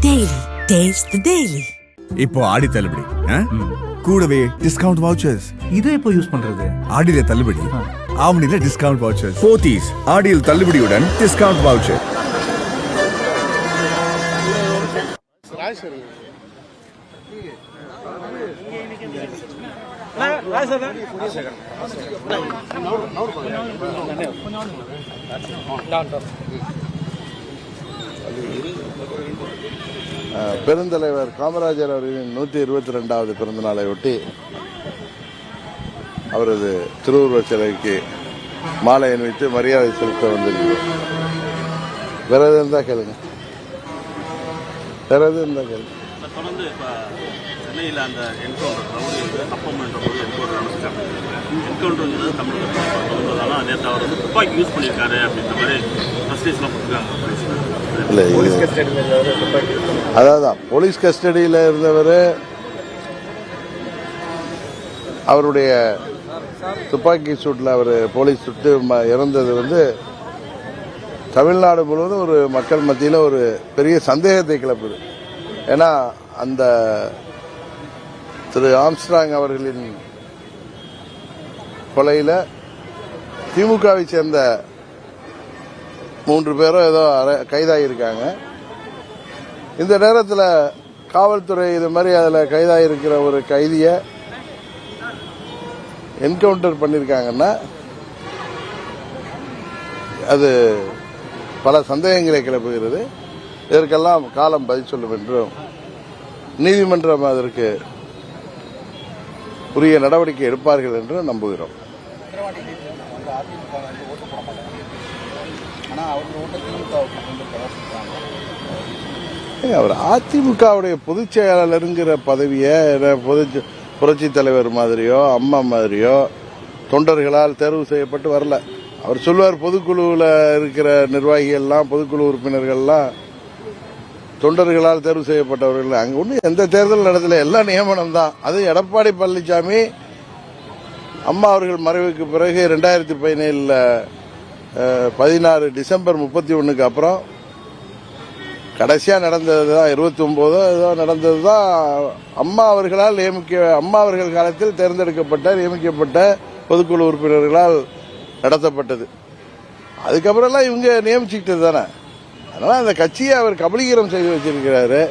Daily. Taste the Daily. இப்போ ஆடி தள்ளுபடி கூடவே டிஸ்கவுண்ட் வவுச்சர்ஸ். இதை எப்போ யூஸ் பண்றது? ஆடியில தள்ளுபடி, ஆவணியில டிஸ்கவுண்ட் வவுச்சர்ஸ். போத்தீஸ் ஆடியில் தள்ளுபடியுடன் டிஸ்கவுண்ட் வவுச்சர். பெருந்தலைவர் காமராஜர் அவர்களின் 122வது பிறந்த நாளை ஒட்டி அவரது திருவுருவச் சிலைக்கு மாலை அணிவித்து மரியாதை செலுத்த வந்திருக்கிறோம். வேற எது இருந்தா கேளுங்க, வேற எது இருந்தா கேளுங்க. தொடர்ந்து சென்னையில் அந்த என்கவுண்டர் தமிழக நேற்று அவர் வந்து துப்பாக்கி யூஸ் பண்ணியிருக்காரு அப்படின்ற மாதிரி ஃபர்ஸ்டேஜ்லாம் கொடுத்துருக்காங்க. அதான் போலீஸ் கஸ்டடியில் இருந்தவர் அவருடைய துப்பாக்கி சூட்டில் அவர் போலீஸ் சுட்டு இறந்தது வந்து தமிழ்நாடு முழுவதும் ஒரு மக்கள் மத்தியில் ஒரு பெரிய சந்தேகத்தை கிளப்புது. ஏன்னா அந்த திரு ஆம்ஸ்ட்ராங் அவர்களின் கொலையில் திமுகவை சேர்ந்த 3 பேரும் ஏதோ கைதாகியிருக்காங்க. இந்த நேரத்தில் காவல்துறை இது மாதிரி அதில் கைதாகிருக்கிற ஒரு கைதியை என்கவுண்டர் பண்ணியிருக்காங்கன்னா அது பல சந்தேகங்களை கிளப்புகிறது. இதற்கெல்லாம் காலம் பதில் சொல்லும் என்றும் நீதிமன்றம் அதற்கு உரிய நடவடிக்கை எடுப்பார்கள் என்று நம்புகிறோம். அவர் அதிமுகவுடைய பொதுச் செயலாளருங்கிற பதவியை புரட்சி தலைவர் மாதிரியோ அம்மா மாதிரியோ தொண்டர்களால் தேர்வு செய்யப்பட்டு வரல. அவர் சொல்வார் பொதுக்குழுவில் இருக்கிற நிர்வாகிகள்லாம் பொதுக்குழு உறுப்பினர்கள்லாம் தொண்டர்களால் தேர்வு செய்யப்பட்டவர்கள். அங்கே ஒன்றும் எந்த தேர்தல் நடத்தல, எல்லாம் நியமனம் தான். அது எடப்பாடி பழனிசாமி அம்மா அவர்கள் மறைவுக்கு பிறகு 2017 16 டிசம்பர் 31க்கு அப்புறம் கடைசியாக நடந்தது தான் 29 ஏதோ நடந்தது தான் அம்மா அவர்களால் அம்மா அவர்கள் காலத்தில் தேர்ந்தெடுக்கப்பட்ட நியமிக்கப்பட்ட பொதுக்குழு உறுப்பினர்களால் நடத்தப்பட்டது. அதுக்கப்புறம்லாம் இவங்க நியமிச்சுக்கிட்டது தானே. அதனால அந்த கட்சியை அவர் கபலீகரம் செய்து வச்சிருக்கிறாரு.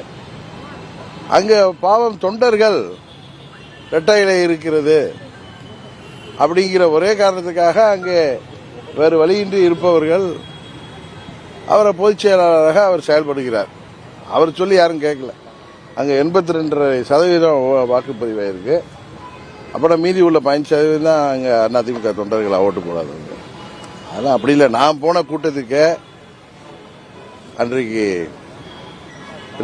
அங்கே பாவம் தொண்டர்கள் இரட்டை இலை இருக்கிறது அப்படிங்கிற ஒரே காரணத்துக்காக அங்கே வேறு வழியின்றி இருப்பவர்கள் அவரை பொதுச் செயலாளராக அவர் செயல்படுகிறார். அவர் சொல்லி யாரும் கேட்கல. அங்கே 82.5% வாக்குப்பதிவாயிருக்கு. அப்புறம் மீதி உள்ள 15% தான் அங்கே அதிமுக தொண்டர்களாக ஓட்டு போடாதவங்க. அதெல்லாம் அப்படி இல்லை. நான் போன கூட்டத்துக்கு அன்றைக்கு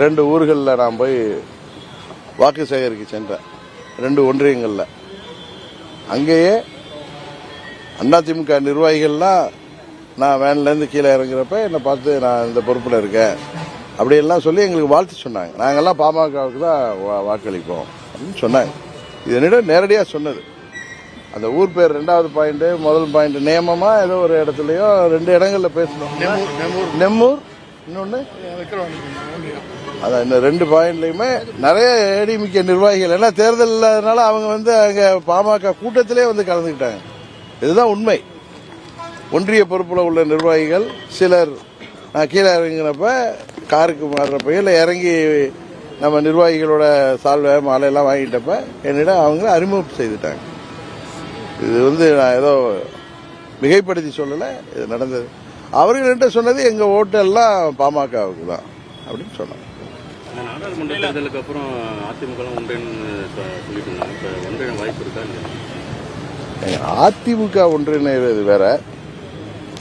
2 ஊர்களில் நான் போய் வாக்கு சேகரிக்க சென்றேன், 2 ஒன்றியங்களில். அங்கேயே அதிமுக நிர்வாகிகள்லாம் நான் வேன்லேருந்து கீழே இறங்குறப்ப என்னை பார்த்து நான் இந்த பொறுப்பில் இருக்கேன் அப்படியெல்லாம் சொல்லி எங்களுக்கு வாழ்த்து சொன்னாங்க. நாங்கள்லாம் பாமகவுக்கு தான் வாக்களிப்போம் அப்படின்னு சொன்னாங்க. இது என்னிடம் நேரடியாக சொன்னது. அந்த ஊர் பேர் 2வது பாயிண்ட், முதல் பாயிண்ட் நியமமாக ஏதோ ஒரு இடத்துலையோ 2 இடங்களில் பேசணும். நெம்மூர், இன்னொன்று அதான். இந்த 2 பாயிண்ட்லையுமே நிறைய ஏடிமிக்க நிர்வாகிகள் ஏன்னா தேர்தல் இல்லாதனால அவங்க வந்து அங்கே பாமக கூட்டத்திலே வந்து கலந்துக்கிட்டாங்க. இதுதான் உண்மை. ஒன்றிய பொறுப்பில் உள்ள நிர்வாகிகள் சிலர் நான் கீழே இறங்கினப்ப காருக்கு மாறுறப்ப இல்லை இறங்கி நம்ம நிர்வாகிகளோட சால்வை மாலையெல்லாம் வாங்கிட்டப்ப என்னிடம் அவங்க அறிமுகம் செய்துட்டாங்க. இது வந்து நான் ஏதோ மிகைப்படுத்தி சொல்லலை, இது நடந்தது. அவர்கள்ட்ட சொன்னது எங்கள் ஓட்டெல்லாம் பாமகவுக்கு தான் அப்படின்னு சொன்னாங்க. நாடாளுமன்ற தேர்தலுக்கு அப்புறம் அதிமுக ஒன்றிய வாய்ப்பு இருக்கா? அதிமுக ஒன்றிணைவது வேற,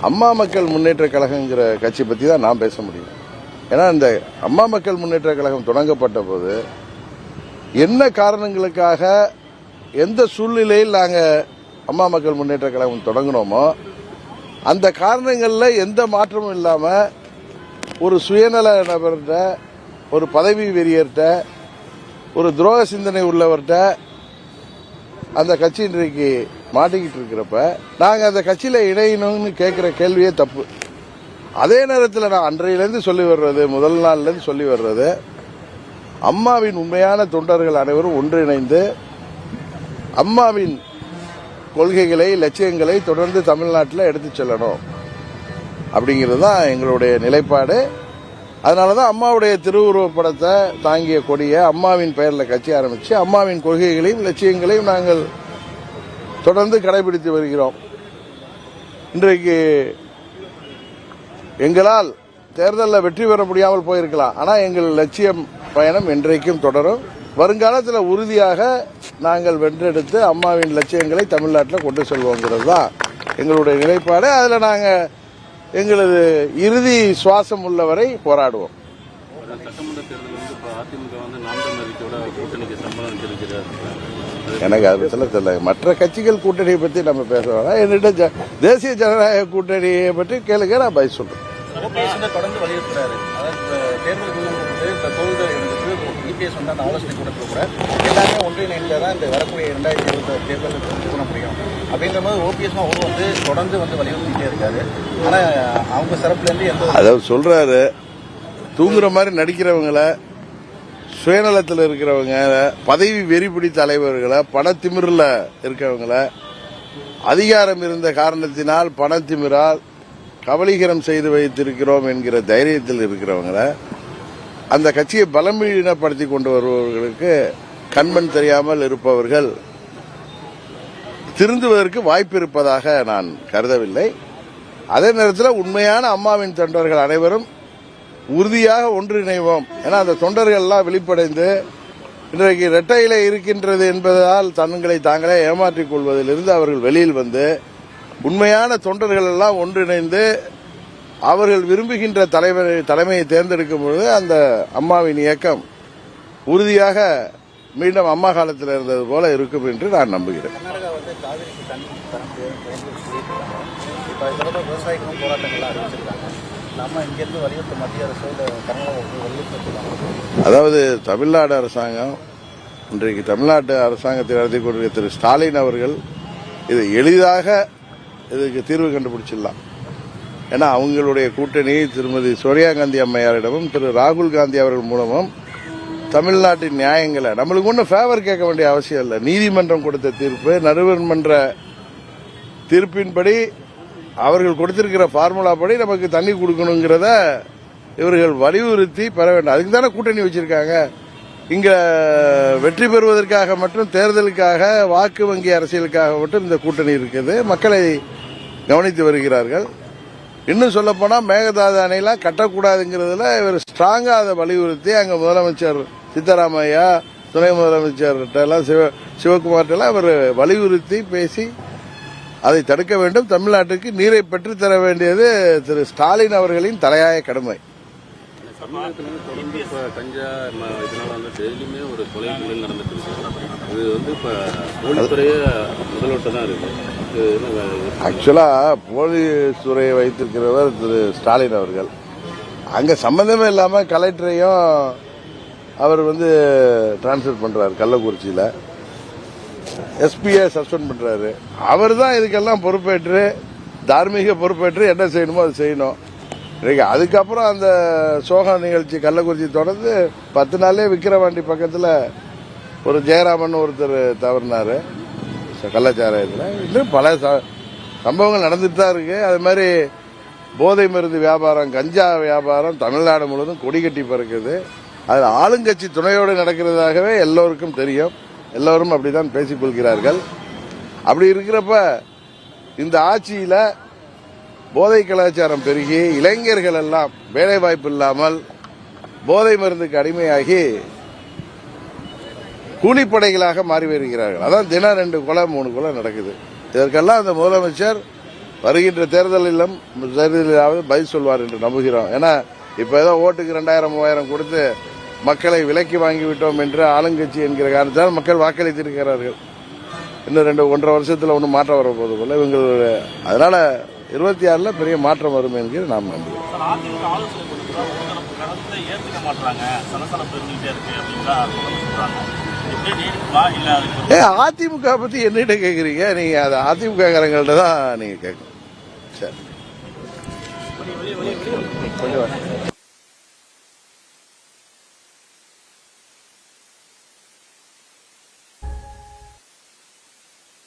அம்மா மக்கள் முன்னேற்ற கழகங்கிற கட்சி பற்றி தான் நான் பேச முடியும். ஏன்னா இந்த அம்மா மக்கள் முன்னேற்ற கழகம் தொடங்கப்பட்ட போது என்ன காரணங்களுக்காக எந்த சூழ்நிலையில் நாங்கள் அம்மா மக்கள் முன்னேற்ற கழகம் தொடங்கினோமோ அந்த காரணங்களில் எந்த மாற்றமும் இல்லாமல் ஒரு சுயநல நபர்கிட்ட, ஒரு பதவி வெறியர்கிட்ட, ஒரு துரோக சிந்தனை உள்ளவர்கிட்ட அந்த கட்சி இன்றைக்கு மாட்டிக்கிட்டு இருக்கிறப்ப நாங்கள் அந்த கட்சியில் இணையணும்னு கேட்குற கேள்வியே தப்பு. அதே நேரத்தில் நான் அன்றையிலேருந்து சொல்லி வர்றது, முதல் நாள்லேருந்து சொல்லி வர்றது, அம்மாவின் உண்மையான தொண்டர்கள் அனைவரும் ஒன்றிணைந்து அம்மாவின் கொள்கைகளை, லட்சியங்களை தொடர்ந்து தமிழ்நாட்டில் எடுத்துச் செல்லணும் அப்படிங்கிறது தான் எங்களுடைய நிலைப்பாடு. அதனால தான் அம்மாவுடைய திருவுருவப் படத்தை தாங்கிய கொடியை அம்மாவின் பெயரில் கட்சி ஆரம்பித்து அம்மாவின் கொள்கைகளையும் லட்சியங்களையும் நாங்கள் தொடர்ந்து கடைபிடித்து வருகிறோம். இன்றைக்கு எங்களால் தேர்தலில் வெற்றி பெற முடியாமல் போயிருக்கலாம், ஆனால் எங்கள் லட்சியம் பயணம் என்றைக்கும் தொடரும். வருங்காலத்தில் உறுதியாக நாங்கள் வென்றெடுத்து அம்மாவின் லட்சியங்களை தமிழ்நாட்டில் கொண்டு செல்வோங்கிறது தான் எங்களுடைய நிலைப்பாடு. அதில் நாங்கள் எங்களது இறுதி சுவாசம் உள்ளவரை போராடுவோம். சட்டமன்ற தேர்தல் வந்து இப்போ அதிமுக வந்து நாம் தமிழரோட கூட்டணிக்கு சம்பளம் வச்சிருக்கிறார். எனக்கு அதை பற்றில தெரியல. மற்ற கட்சிகள் கூட்டணியை பற்றி நம்ம பேச வேணாம். என்னிட்ட தேசிய ஜனநாயக கூட்டணியை பற்றி கேளுங்க, நான் பதில் சொல்றேன். தொடர்ந்து வலியுறுத்துறாரு. இபிஎஸ் வந்து அந்த ஆலோசனை கூட்டத்தில் கூட எல்லாமே ஒன்றிணைந்துதான் இந்த வரக்கூடிய 2020 தேர்தலில் பண்ண முடியும் அப்படின்ற போது ஓபிஎஸ் அவர் வந்து தொடர்ந்து வந்து வலியுறுத்திட்டே இருக்காரு. ஆனா அவங்க சிறப்புலேருந்து எந்த அதாவது சொல்றாரு, தூங்குற மாதிரி நடிக்கிறவங்களை, சுயநலத்தில் இருக்கிறவங்க, பதவி வெறிபிடி தலைவர்களை, பணத்திமிரில் இருக்கிறவங்களை, அதிகாரம் இருந்த காரணத்தினால் பணத்திமிரால் கபலீகரம் செய்து வைத்திருக்கிறோம் என்கிற தைரியத்தில் இருக்கிறவங்களை, அந்த கட்சியை பலமீனப்படுத்தி கொண்டு வருபவர்களுக்கு கண்மண் தெரியாமல் இருப்பவர்கள் திருந்துவதற்கு வாய்ப்பு இருப்பதாக நான் கருதவில்லை. அதே நேரத்தில் உண்மையான அம்மாவின் தொண்டர்கள் அனைவரும் உறுதியாக ஒன்றிணைவோம். ஏன்னா அந்த தொண்டர்கள் எல்லாம் வெளிப்படைந்து இன்றைக்கு இரட்டை இலை இருக்கின்றது என்பதால் தங்களை தாங்களே ஏமாற்றிக் கொள்வதிலிருந்து அவர்கள் வெளியில் வந்து உண்மையான தொண்டர்கள் எல்லாம் ஒன்றிணைந்து அவர்கள் விரும்புகின்ற தலைமையை தேர்ந்தெடுக்கும் பொழுது அந்த அம்மாவின் இயக்கம் உறுதியாக மீண்டும் அம்மா காலத்தில் இருந்தது போல இருக்கும் என்று நான் நம்புகிறேன். கர்நாடகா வந்து காவிரிக்கு தண்ணி தர முடியாது, விவசாயிகளும் போராட்டங்கள்லாம் அறிவிச்சிருக்காங்க. நம்ம இங்கிருந்து வலியுறுத்த மத்திய அரசு கர்நாடகாவுக்கு வலியுறுத்திருக்காங்க. அதாவது தமிழ்நாடு அரசாங்கம் இன்றைக்கு தமிழ்நாட்டு அரசாங்கத்தை நடத்தி கொண்டிருக்கிற திரு ஸ்டாலின் அவர்கள் இது எளிதாக இதுக்கு தீர்வு கண்டுபிடிச்சிடலாம். ஏன்னா அவங்களுடைய கூட்டணி திருமதி சோனியா காந்தி அம்மையாரிடமும் திரு ராகுல் காந்தி அவர்கள் மூலமும் தமிழ்நாட்டின் நியாயங்களை நம்மளுக்கு ஒன்றும் ஃபேவர் கேட்க வேண்டிய அவசியம் இல்லை. நீதிமன்றம் கொடுத்த தீர்ப்பு, நடுவர் மன்ற தீர்ப்பின்படி அவர்கள் கொடுத்திருக்கிற ஃபார்முலா படி நமக்கு தண்ணி கொடுக்கணுங்கிறத இவர்கள் வலியுறுத்தி பெற வேண்டும். அதுக்கு தானே கூட்டணி வச்சிருக்காங்க. இங்க வெற்றி பெறுவதற்காக மட்டும், தேர்தலுக்காக, வாக்கு வங்கி அரசியலுக்காக மட்டும் இந்த கூட்டணி இருக்குது. மக்களை கவனித்து வருகிறார்கள். இன்னும் சொல்ல போனா மேகதாது அணையெல்லாம் கட்டக்கூடாதுங்கிறதுல இவர் ஸ்ட்ராங்கா அதை வலியுறுத்தி அங்க முதலமைச்சர் சித்தராமையா, துணை முதலமைச்சர் சிவகுமார்ட்டெல்லாம் அவர் வலியுறுத்தி பேசி அதை தடுக்க வேண்டும். தமிழ்நாட்டுக்கு நீரை பெற்றுத்தர வேண்டியது திரு ஸ்டாலின் அவர்களின் தலையாய கடமை. தமிழகத்தில் தொடர்ந்து இப்போ கஞ்சா இதனால வந்து டெய்லியுமே ஒரு கொலை நடந்துட்டு இருக்கு. இது வந்து இப்போ போலீஸ்துறையே முதல்வர்கிட்ட தான் இருக்கு. ஆக்சுவலா போலீஸ் துறையை வைத்திருக்கிறவர் திரு ஸ்டாலின் அவர்கள். அங்க சம்பந்தமே இல்லாம கலெக்டரையும் அவர் வந்து டிரான்ஸ்பர் பண்றாரு. கள்ளக்குறிச்சியில எஸ்பியை சஸ்பெண்ட் பண்றாரு. அவர் தான் இதுக்கெல்லாம் பொறுப்பேற்று, தார்மீக பொறுப்பேற்று என்ன செய்யணுமோ அது செய்யணும். அதுக்கப்புறம் அந்த சோக நிகழ்ச்சி கள்ளக்குறிச்சி தொடர்ந்து 10 நாளே விக்கிரவாண்டி பக்கத்தில் ஒரு ஜெயராமன் ஒருத்தர் தவறினாரு கள்ளச்சாராயத்தில். இன்னும் பல சம்பவங்கள் நடந்துட்டு தான் இருக்கு. அது மாதிரி போதை மருந்து வியாபாரம், கஞ்சா வியாபாரம் தமிழ்நாடு முழுவதும் கொடி கட்டி பறக்குது. அது ஆளுங்கட்சி துணையோடு நடக்கிறதாகவே எல்லோருக்கும் தெரியும். எல்லோரும் அப்படிதான் பேசிக் கொள்கிறார்கள். அப்படி இருக்கிறப்ப இந்த ஆட்சியில போதை கலாச்சாரம் பெருகி இளைஞர்கள் எல்லாம் வேலை வாய்ப்பு இல்லாமல் போதை மருந்துக்கு அடிமையாகி கூலிப்படைகளாக மாறி வருகிறார்கள். அதான் தினம் 2 கொலை 3 கொலை நடக்குது. இதற்கெல்லாம் அந்த முதலமைச்சர் வருகின்ற தேர்தலிலாவது பதில் சொல்வார் என்று நம்புகிறோம். ஏன்னா இப்ப ஏதோ ஓட்டுக்கு 2000 3000 கொடுத்து மக்களை விலக்கி வாங்கிவிட்டோம் என்று ஆளுங்கட்சி என்கிற காரணத்தால் மக்கள் வாக்களித்திருக்கிறார்கள். இன்னும் 1.5 வருஷத்துல ஒன்றும் மாற்றம் வரப்போது போல இவங்களுடைய. அதனால 26ல் பெரிய மாற்றம் வரும் என்கிற நாம் நம்புகிறோம். அதிமுக பத்தி என்னிட்ட கேக்குறீங்க? நீங்க அது அதிமுக காரங்கள்ட்ட தான் நீங்க கேட்கணும். சரி.